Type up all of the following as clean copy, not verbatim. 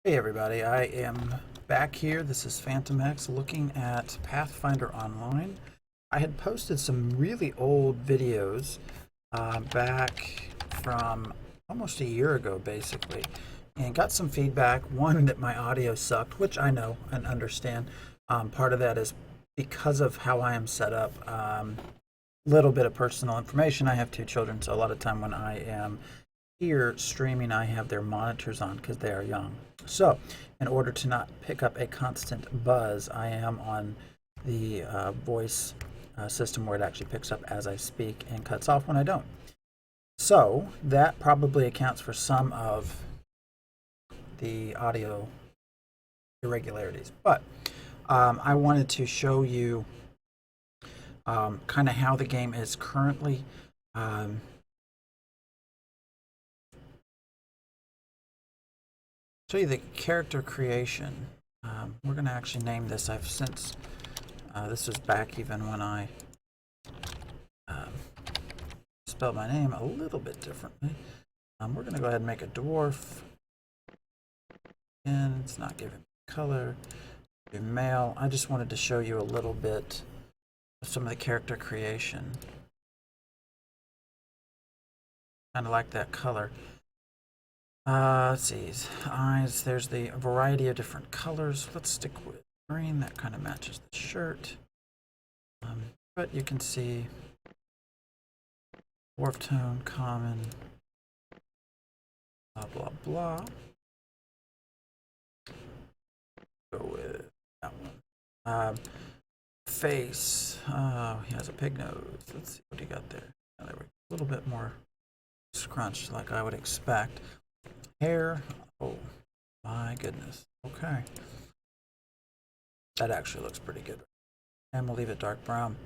Hey everybody, I am back here. This is Phantom X looking at Pathfinder Online. I had posted some really old videos back from almost a year ago, basically, and got some feedback. One, that my audio sucked, which I know and understand. Part of that is because of how I am set up. Little bit of personal information. I have two children, so a lot of time when I am here streaming, I have their monitors on because they are young. So, in order to not pick up a constant buzz, I am on the voice system where it actually picks up as I speak and cuts off when I don't. So, that probably accounts for some of the audio irregularities. But I wanted to show you kind of how the game is currently. Show you the character creation. We're going to actually name this. I've since this was back even when I spelled my name a little bit differently. We're going to go ahead and make a dwarf. And it's not giving color. Do male. I just wanted to show you a little bit of some of the character creation. Kind of like that color. Let's see, eyes, there's the variety of different colors. Let's stick with green, that kind of matches the shirt. But you can see dwarf tone, common, blah, blah, blah. Go with that one. Face, he has a pig nose. Let's see what he got there. There we go. A little bit more scrunched like I would expect. Hair, oh my goodness. Okay, that actually looks pretty good. And we'll leave it dark brown.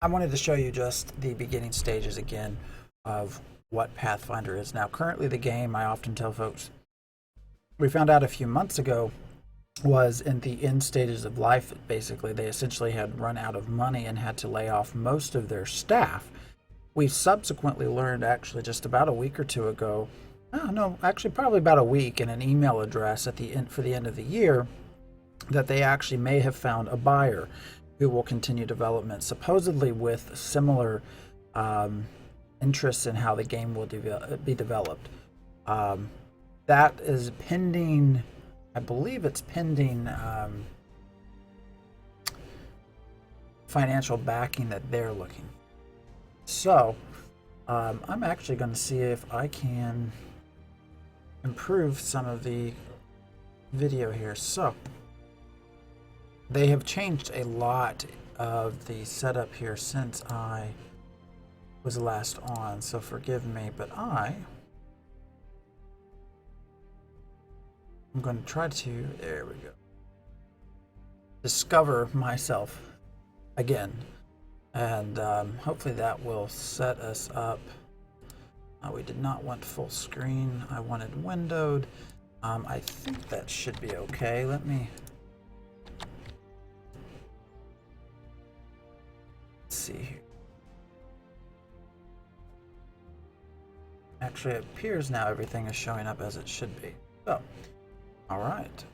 I wanted to show you just the beginning stages again of what Pathfinder is now. Currently the game, I often tell folks, we found out a few months ago, was in the end stages of life. Basically, they essentially had run out of money and had to lay off most of their staff. We subsequently learned, actually just about a week or two ago, no, actually probably about a week, in an email address at the end for the end of the year, that they actually may have found a buyer who will continue development, supposedly with similar interests in how the game will be developed. That is pending. I believe it's pending financial backing that they're looking. So I'm actually going to see if I can improve some of the video here. So they have changed a lot of the setup here since I was last on, so forgive me, but I'm going to try to, there we go, discover myself again, and hopefully that will set us up. We did not want full screen. I wanted windowed. I think that should be okay. Let me see here. Actually, it appears now everything is showing up as it should be. So, all right.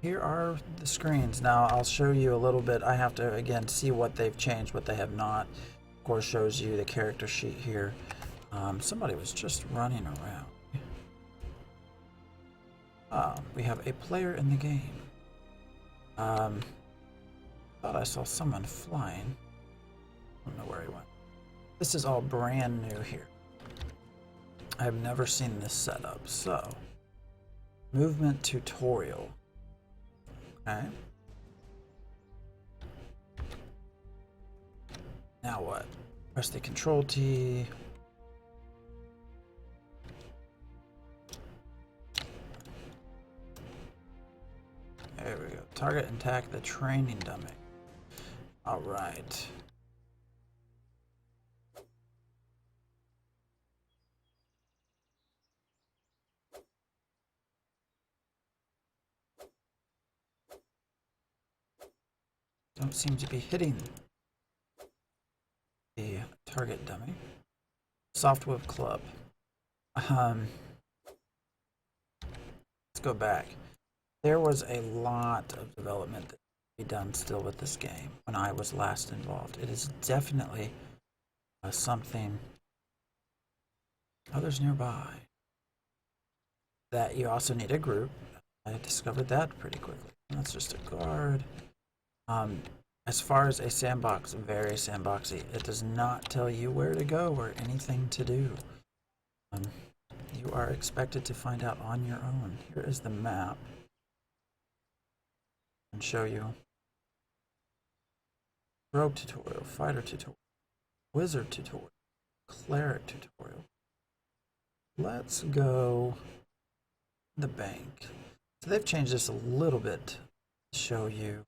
Here are the screens. Now I'll show you a little bit. I have to again see what they've changed, what they have not. Of course, shows you the character sheet here. Somebody was just running around. We have a player in the game. Thought I saw someone flying. I don't know where he went. This is all brand new here. I have never seen this setup. So, movement tutorial. Okay. Now what? Press the Control T. There we go. Target and attack the training dummy. All right. Don't seem to be hitting the target dummy. Software Club. Um, let's go back. There was a lot of development that could be done still with this game when I was last involved. It is definitely something others nearby that you also need a group. I discovered that pretty quickly. That's just a guard. Um, as far as a sandbox, very sandboxy. It does not tell you where to go or anything to do. Um, you are expected to find out on your own. Here is the map. And show you rogue tutorial, fighter tutorial, wizard tutorial, cleric tutorial. Let's go the bank. So they've changed this a little bit to show you.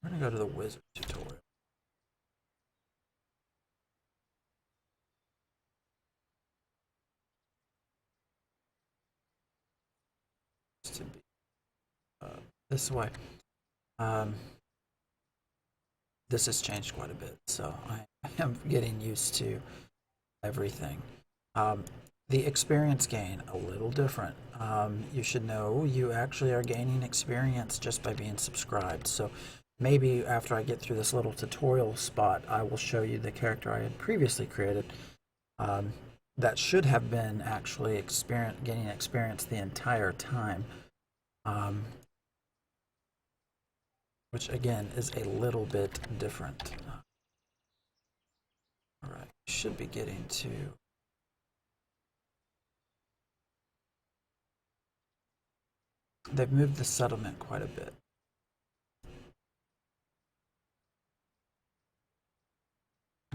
We're gonna go to the wizard tutorial. To be this way. This has changed quite a bit, so I am getting used to everything. The experience gain, a little different. You should know you actually are gaining experience just by being subscribed. So maybe after I get through this little tutorial spot, I will show you the character I had previously created. That should have been actually gaining experience the entire time. Which again is a little bit different. All right, should be getting to. They've moved the settlement quite a bit.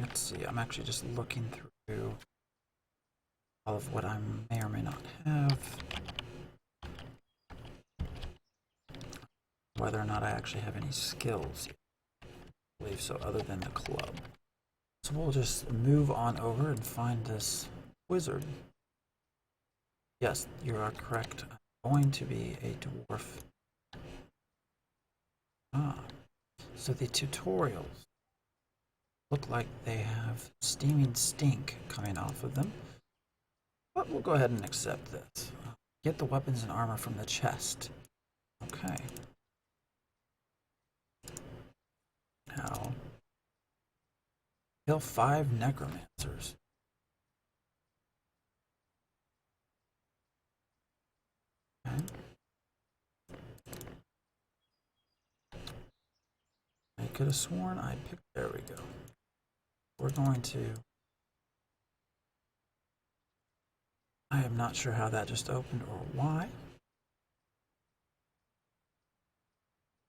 Let's see, I'm actually just looking through all of what I may or may not have. Whether or not I actually have any skills. I believe so, other than the club. So we'll just move on over and find this wizard. Yes, you are correct. I'm going to be a dwarf. So the tutorials look like they have steaming stink coming off of them. But we'll go ahead and accept this. Get the weapons and armor from the chest. Okay. How? Kill 5 necromancers. Okay. I could have sworn I picked. There we go. We're going to. I am not sure how that just opened or why.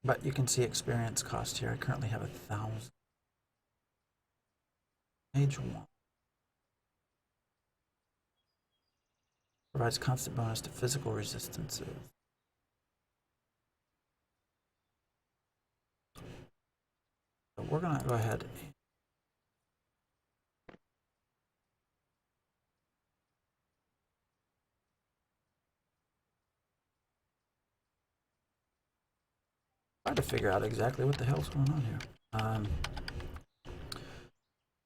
But you can see experience cost here. I currently have 1,000. Age 1. Provides constant bonus to physical resistances. So we're going to go ahead and try to figure out exactly what the hell's going on here.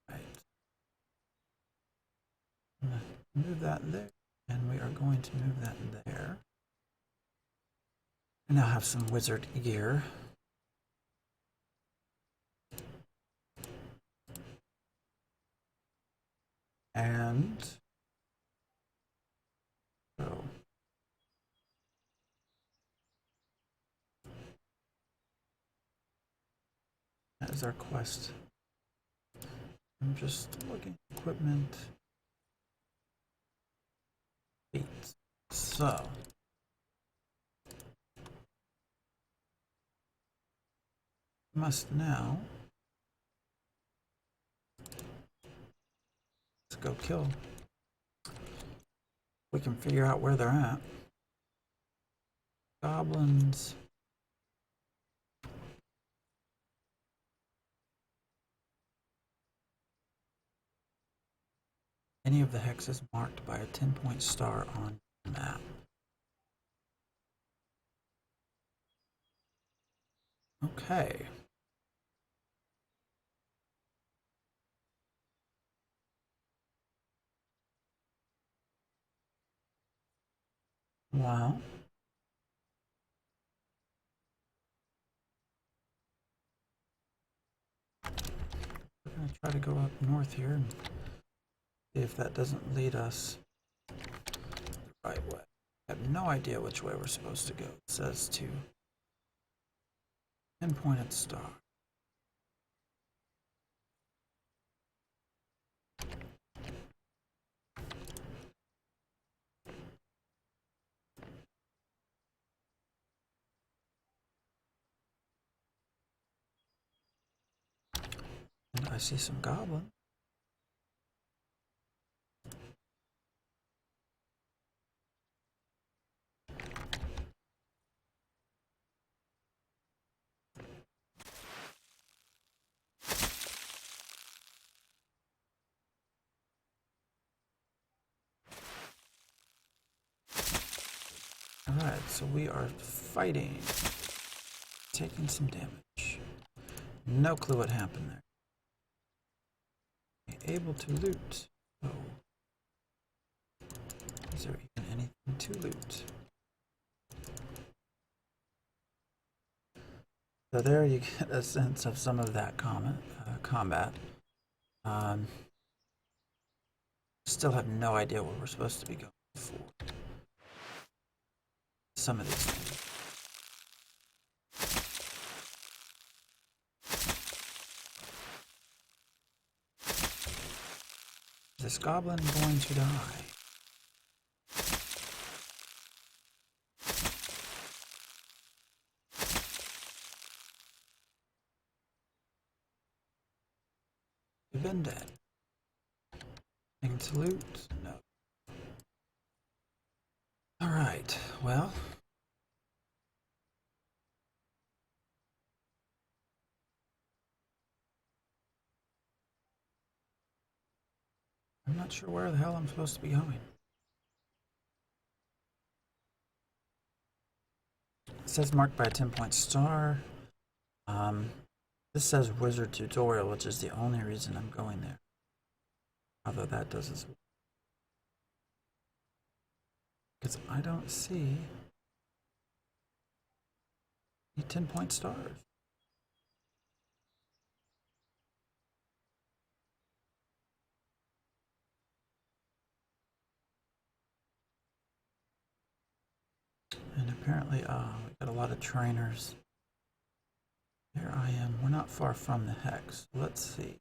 Right. Move that there, and we are going to move that there. I now have some wizard gear. And so that is our quest. I'm just looking at equipment. Feats. So must now let's go kill. We can figure out where they're at. Goblins. Any of the hexes marked by a 10-point star on the map. Okay. Wow. We're going to try to go up north here and see if that doesn't lead us the right way. I have no idea which way we're supposed to go. It says to pinpointed star. And I see some goblins. Alright, so we are fighting. Taking some damage. No clue what happened there. Able to loot. Oh. Is there even anything to loot? So there you get a sense of some of that combat. Still have no idea what we're supposed to be going for. Some of these things. Is this goblin going to die? You've been dead. Thing to loot? No. Alright, well. I'm not sure where the hell I'm supposed to be going. It says marked by a 10-point star. This says wizard tutorial, which is the only reason I'm going there. Although that does as well. Because I don't see any 10-point stars. And apparently, we got a lot of trainers. Here I am. We're not far from the hex. Let's see.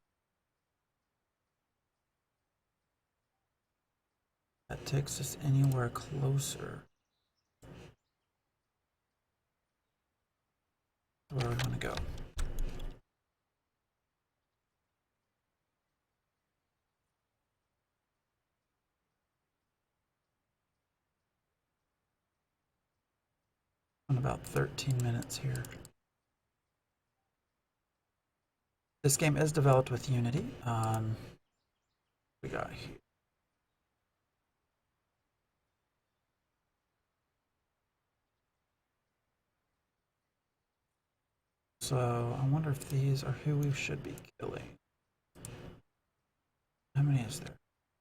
That takes us anywhere closer. Where we want to go. In about 13 minutes here. This game is developed with Unity. We got here. So I wonder if these are who we should be killing. How many is there?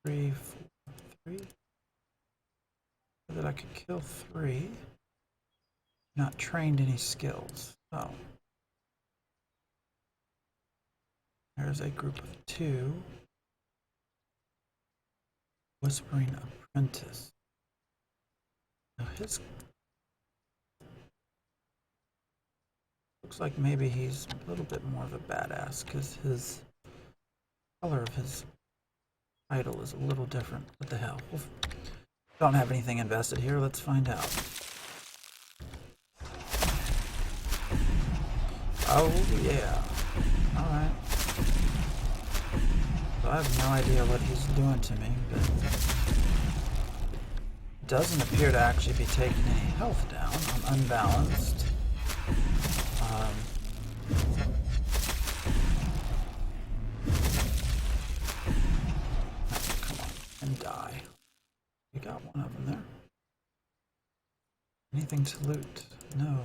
3, 4, 3. So that I could kill 3. Not trained any skills. Oh. There's a group of 2. Whispering Apprentice. Now his looks like maybe he's a little bit more of a badass because his color of his title is a little different. What the hell? We don't have anything invested here. Let's find out. Oh yeah. Alright. So I have no idea what he's doing to me, but it doesn't appear to actually be taking any health down. I'm unbalanced. Come on, and die. We got one of them there. Anything to loot? No.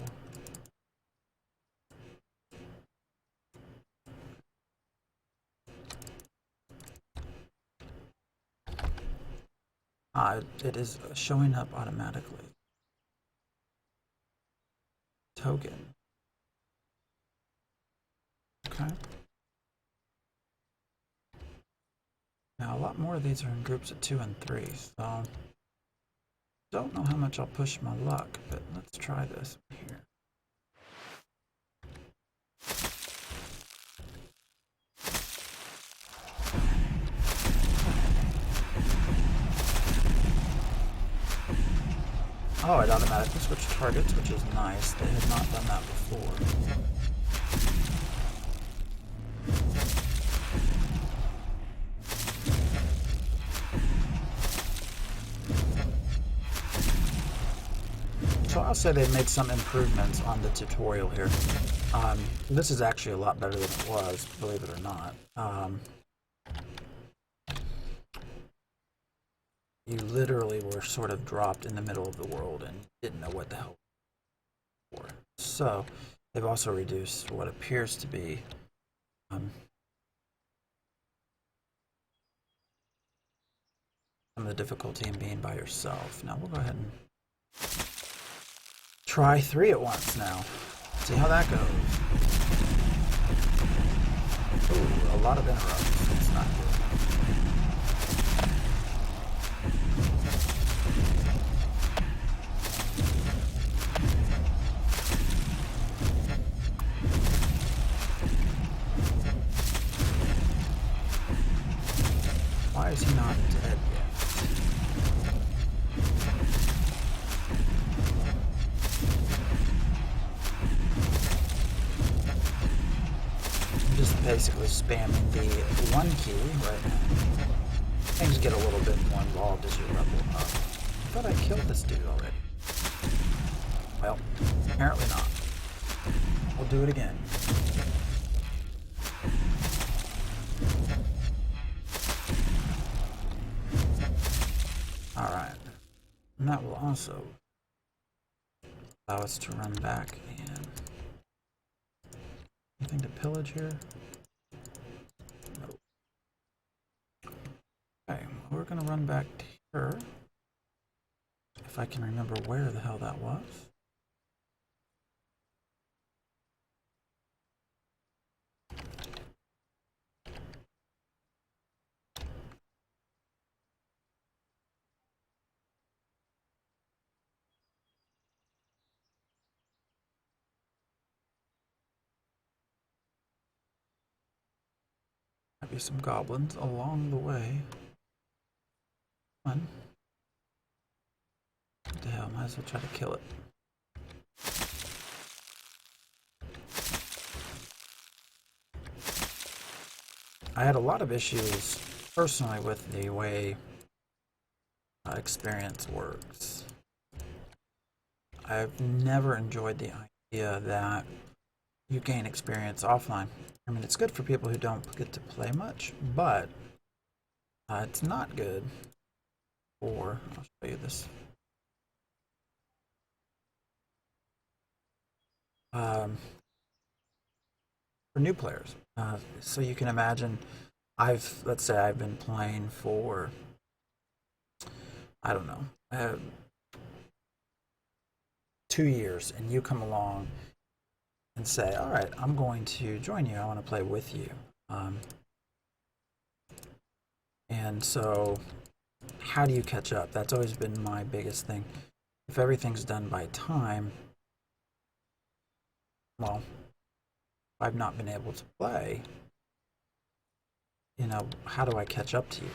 It is showing up automatically. token. Okay. Now a lot more of these are in groups of 2 and 3, so don't know how much I'll push my luck, but let's try this here. Oh, it automatically switched targets, which is nice. They had not done that before. So I'll say they've made some improvements on the tutorial here. This is actually a lot better than it was, believe it or not. You literally were sort of dropped in the middle of the world and didn't know what the hell for. So they've also reduced what appears to be some of the difficulty in being by yourself. Now we'll go ahead and try 3 at once now. See how that goes. Ooh, a lot of interrupts. It's not good. Why is he not dead yet? I'm just basically spamming the 1 key right now. Things get a little bit more involved as you level up. I thought I killed this dude already. Well, apparently not. We'll do it again. Alright. And that will also allow us to run back and... Anything to pillage here? No. Okay, we're going to run back to here. If I can remember where the hell that was. Might be some goblins along the way. Come on. What the hell? Might as well try to kill it. I had a lot of issues personally with the way experience works. I've never enjoyed the idea that you gain experience offline. I mean, it's good for people who don't get to play much, but it's not good for, I'll show you this. For new players. So you can imagine, let's say I've been playing for, I don't know, 2 years, and you come along and say, all right, I'm going to join you. I want to play with you. And so how do you catch up? That's always been my biggest thing. If everything's done by time, well, I've not been able to play, you know, how do I catch up to you?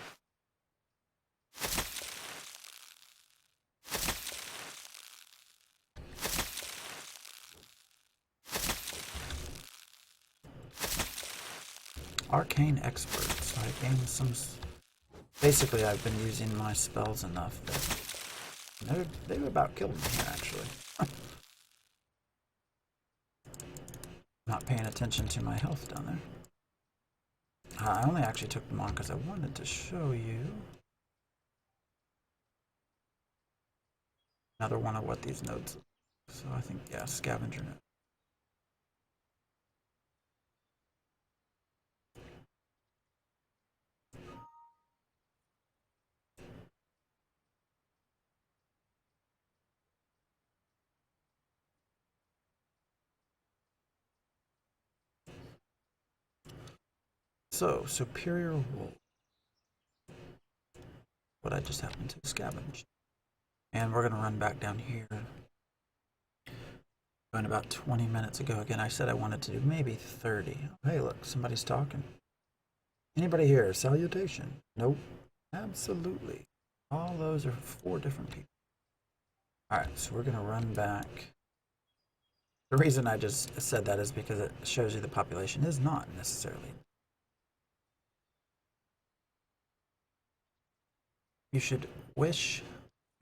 Arcane Expert. So I gained some... Basically, I've been using my spells enough that they about killed me here, actually. Not paying attention to my health down there. I only actually took them on because I wanted to show you another one of what these nodes look like. So I think, yeah, scavenger node. So, superior wool. What I just happened to scavenge. And we're going to run back down here. Going about 20 minutes ago. Again, I said I wanted to do maybe 30. Hey, look, somebody's talking. Anybody here? Salutation. Nope. Absolutely. All those are 4 different people. Alright, so we're going to run back. The reason I just said that is because it shows you the population is not necessarily. You should wish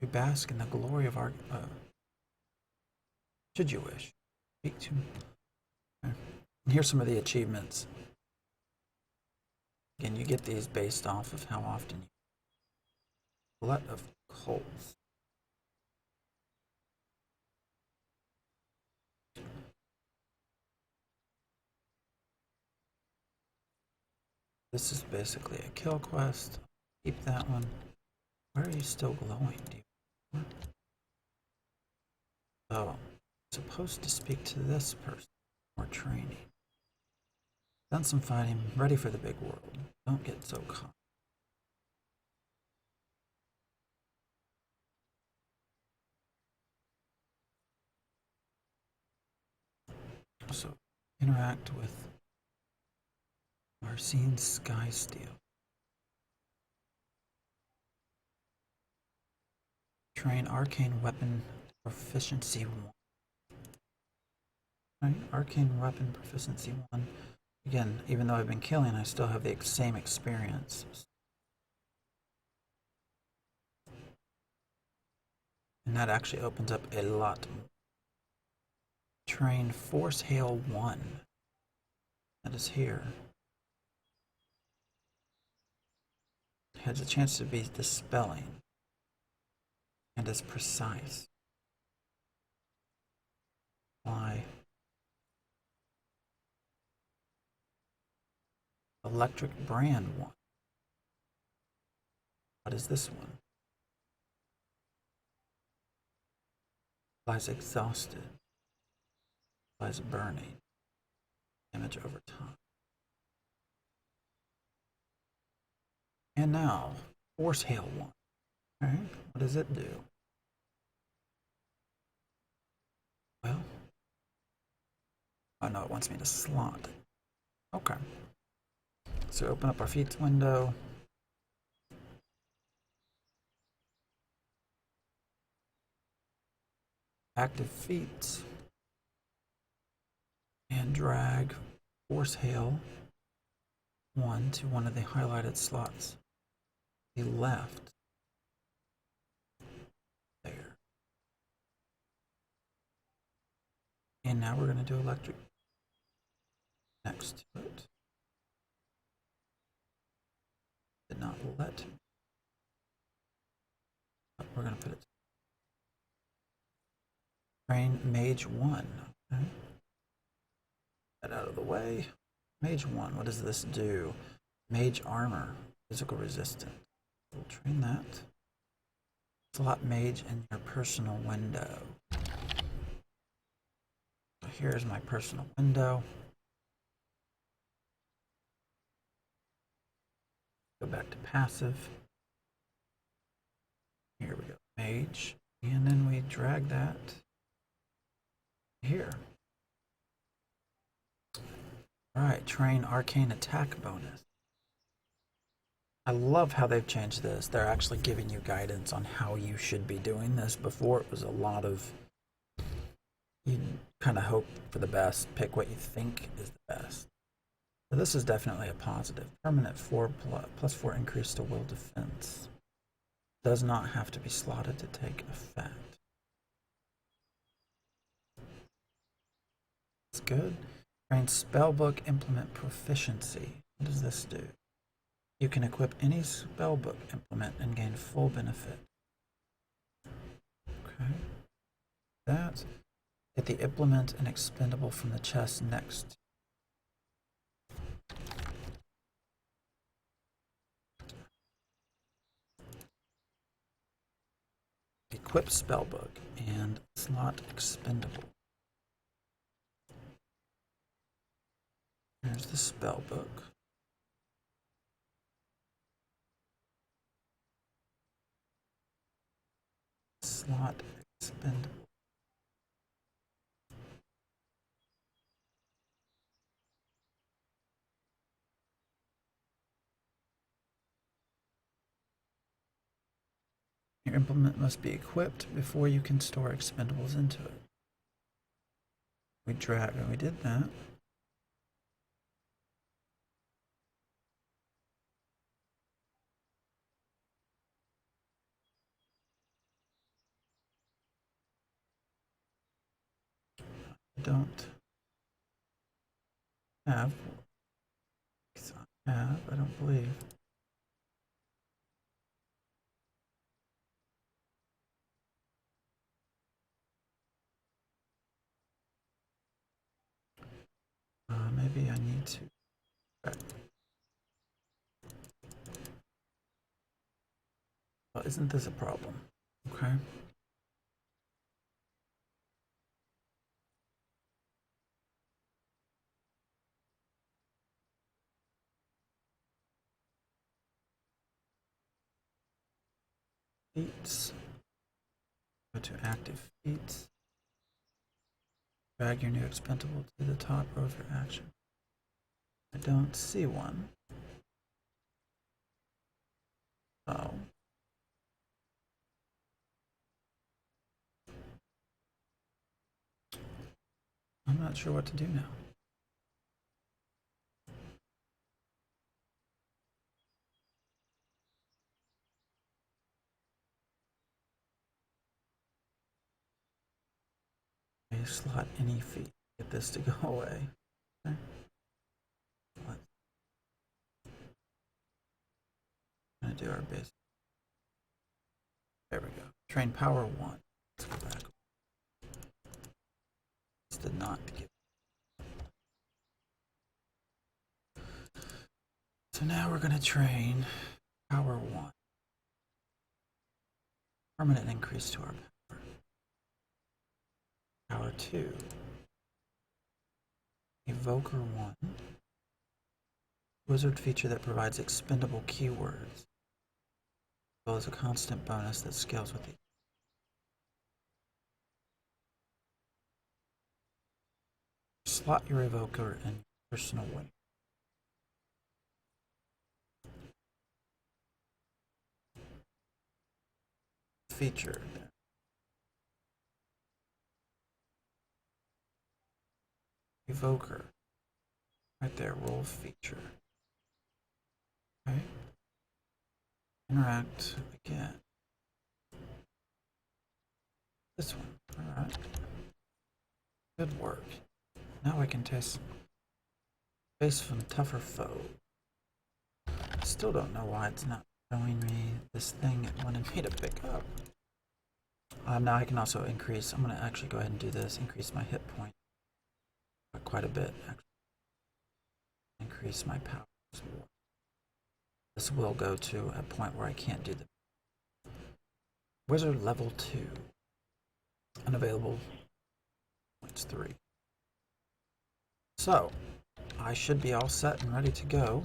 to bask in the glory of our... should you wish? Speak to... Okay. And here's some of the achievements. Again, you get these based off of how often you... Glut of coals. This is basically a kill quest. Keep that one. Why are you still glowing? So, I'm supposed to speak to this person. More training. Done some fighting. Ready for the big world. Don't get so caught. So, interact with Marcine Skysteel. Train Arcane Weapon Proficiency 1. Right, Arcane Weapon Proficiency 1. Again, even though I've been killing, I still have the same experience. And that actually opens up a lot more. Train Force Hail 1. That is here. Has a chance to be dispelling. And is precise. Why? Electric Brand 1. What is this one? Lies exhausted. Lies burning. Damage over time. And now, Force Hail 1. Alright, what does it do? Well, oh no, it wants me to slot. Okay. So open up our feats window. Active feats. And drag Force Hail 1 to one of the highlighted slots. The left. There. And now we're going to do electric next to it. Did not let me. But we're going to put it. Train Mage 1. Okay. Get out of the way. Mage 1, what does this do? Mage Armor, physical resistance. We'll train that. Slot Mage in your personal window. So here's my personal window. Go back to passive. Here we go, Mage. And then we drag that here. Alright, train Arcane Attack bonus. I love how they've changed this. They're actually giving you guidance on how you should be doing this. Before it was a lot of, you kind of hope for the best, pick what you think is the best. So this is definitely a positive. Permanent 4 plus 4 increase to will defense. Does not have to be slotted to take effect. It's good. Train Spellbook Implement Proficiency. What does this do? You can equip any spellbook implement and gain full benefit. Okay. That. Get the implement and expendable from the chest next. Equip spellbook and slot expendable. Here's the spellbook. slot expendable. Your implement must be equipped before you can store expendables into it. We did that. I don't have. I don't believe. Maybe I need to. Okay. Well, isn't this a problem? Okay. Feats. Go to active feats. Drag your new expendable to the top row of your action. I don't see one. Oh. I'm not sure what to do now. I slot any feat. Get this to go away. Okay. I'm gonna do our basic. There we go. Train power 1. Let's go back. This did not give. So now we're gonna train power 1. Permanent increase to our power. Power 2. Evoker 1. Wizard feature that provides expendable keywords, as well as a constant bonus that scales with the. Slot your evoker in your personal way. Feature there. Evoker. Right there, roll feature. Okay. Interact again. This one. Alright. Good work. Now I can test face from tougher foe. Still don't know why it's not showing me this thing it wanted me to pick up. Now I can also increase. I'm going to actually go ahead and do this. Increase my hit point quite a bit. Actually. Increase my power. This will go to a point where I can't do the Wizard level 2. Unavailable. Points 3. So I should be all set and ready to go.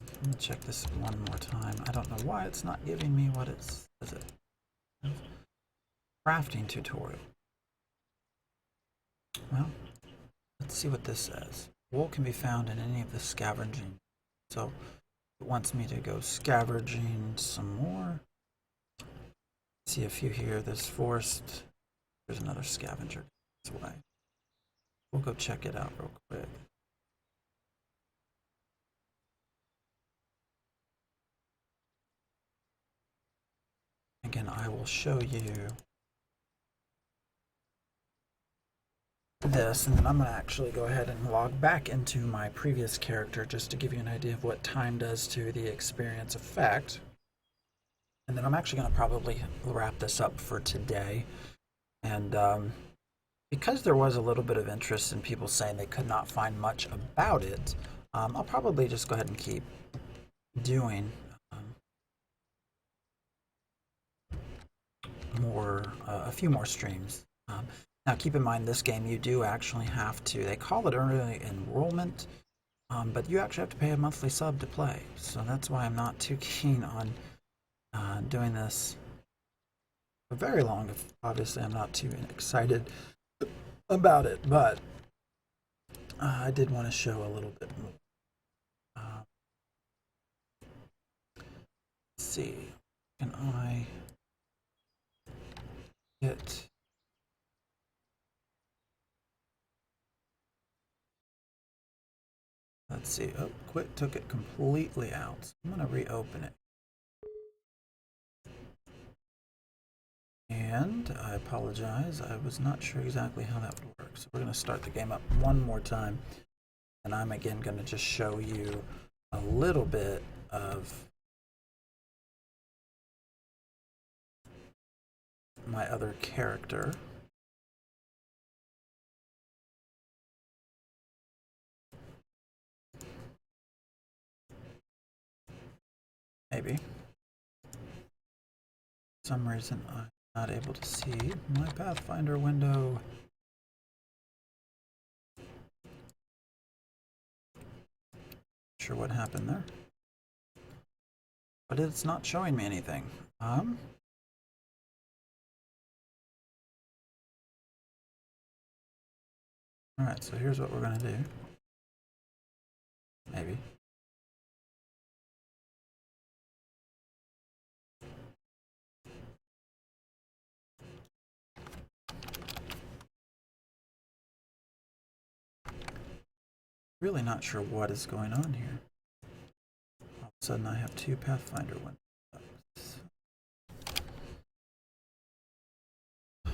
Let me check this one more time. I don't know why it's not giving me what it says. Crafting tutorial. Well, let's see what this says. Wool can be found in any of the scavenging. So it wants me to go scavenging some more. See a few here. There's forest. There's another scavenger this way. We'll go check it out real quick. Again, I will show you this, and then I'm going to actually go ahead and log back into my previous character just to give you an idea of what time does to the experience effect. And then I'm actually going to probably wrap this up for today. And because there was a little bit of interest in people saying they could not find much about it, I'll probably just go ahead and keep doing a few more streams. Now keep in mind, this game you do actually have to, they call it early enrollment, but you actually have to pay a monthly sub to play. So that's why I'm not too keen on doing this very long. Obviously, I'm not too excited about it, but I did want to show a little bit more. Let's see, can I get... Let's see. Oh, quit took it completely out. So I'm going to reopen it. And I apologize. I was not sure exactly how that would work. So we're going to start the game up one more time. And I'm again going to just show you a little bit of my other character. Maybe. For some reason I'm not able to see my Pathfinder window. Not sure what happened there. But it's not showing me anything. Alright, so here's what we're going to do. Maybe. Really not sure what is going on here. All of a sudden I have two Pathfinder windows. I'm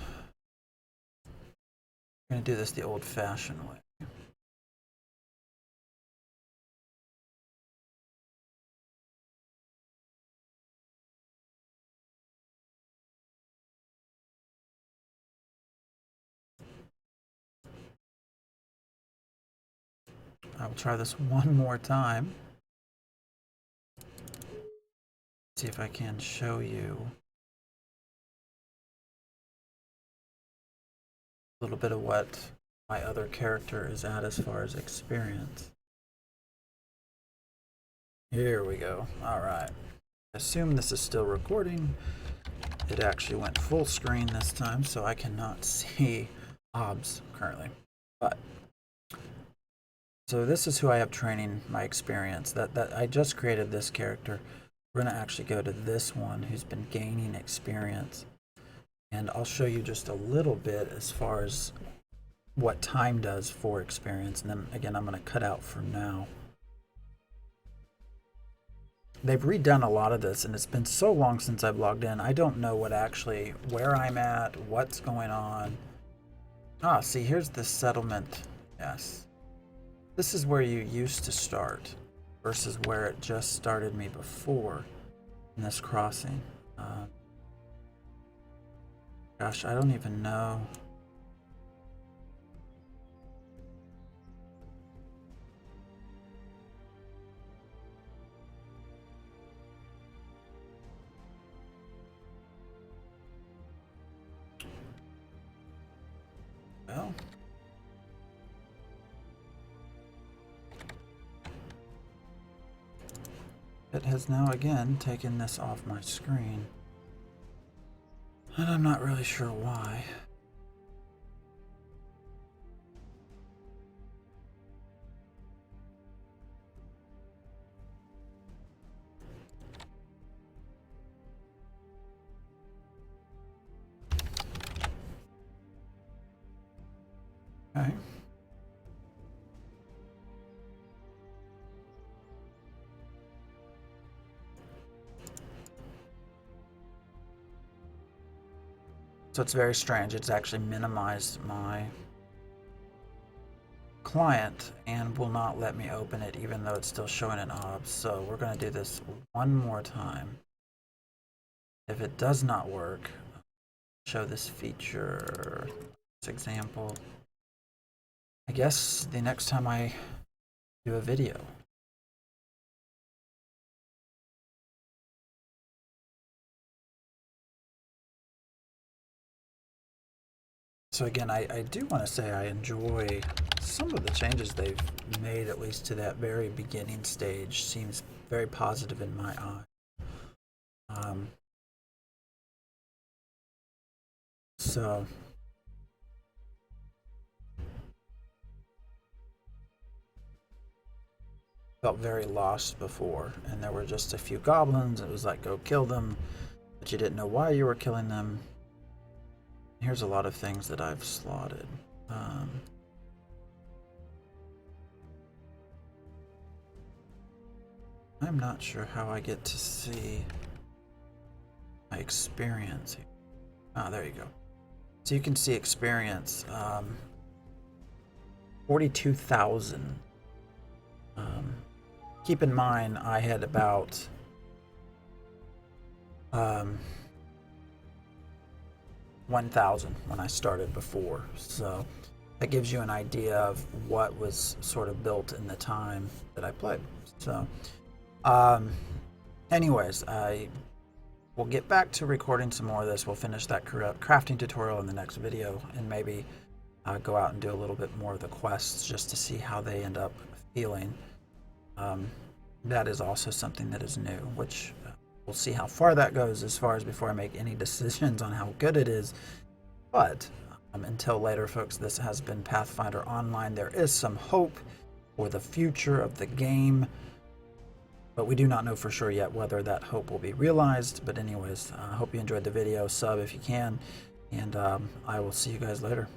going to do this the old-fashioned way. I will try this one more time. See if I can show you a little bit of what my other character is at as far as experience. Here we go. All right. Assume this is still recording. It actually went full screen this time, so I cannot see OBS currently. But so this is who I have training my experience. That I just created this character. We're going to actually go to this one who's been gaining experience. And I'll show you just a little bit as far as what time does for experience. And then again, I'm going to cut out for now. They've redone a lot of this, and it's been so long since I've logged in. I don't know where I'm at, what's going on. Ah, see, here's the settlement. Yes. This is where you used to start versus where it just started me before in this crossing. Gosh, I don't even know. Well, it has now again taken this off my screen. And I'm not really sure why. Okay. So it's very strange. It's actually minimized my client and will not let me open it even though it's still showing an OBS. So we're going to do this one more time. If it does not work, show this feature, this example. I guess the next time I do a video. So again, I do want to say I enjoy some of the changes they've made, at least to that very beginning stage. Seems very positive in my eye. So felt very lost before, and there were just a few goblins. It was like, go kill them, but you didn't know why you were killing them. Here's a lot of things that I've slotted. I'm not sure how I get to see my experience here. Ah, there you go. So you can see experience, 42,000. Keep in mind, I had about 1,000 when I started before. So that gives you an idea of what was sort of built in the time that I played. So anyways, I will get back to recording some more of this. We'll finish that crafting tutorial in the next video, and maybe go out and do a little bit more of the quests just to see how they end up feeling. That is also something that is new, which we'll see how far that goes as far as before I make any decisions on how good it is. But until later, folks, this has been Pathfinder Online. There is some hope for the future of the game, but we do not know for sure yet whether that hope will be realized. But anyways, I hope you enjoyed the video. Sub if you can, and I will see you guys later.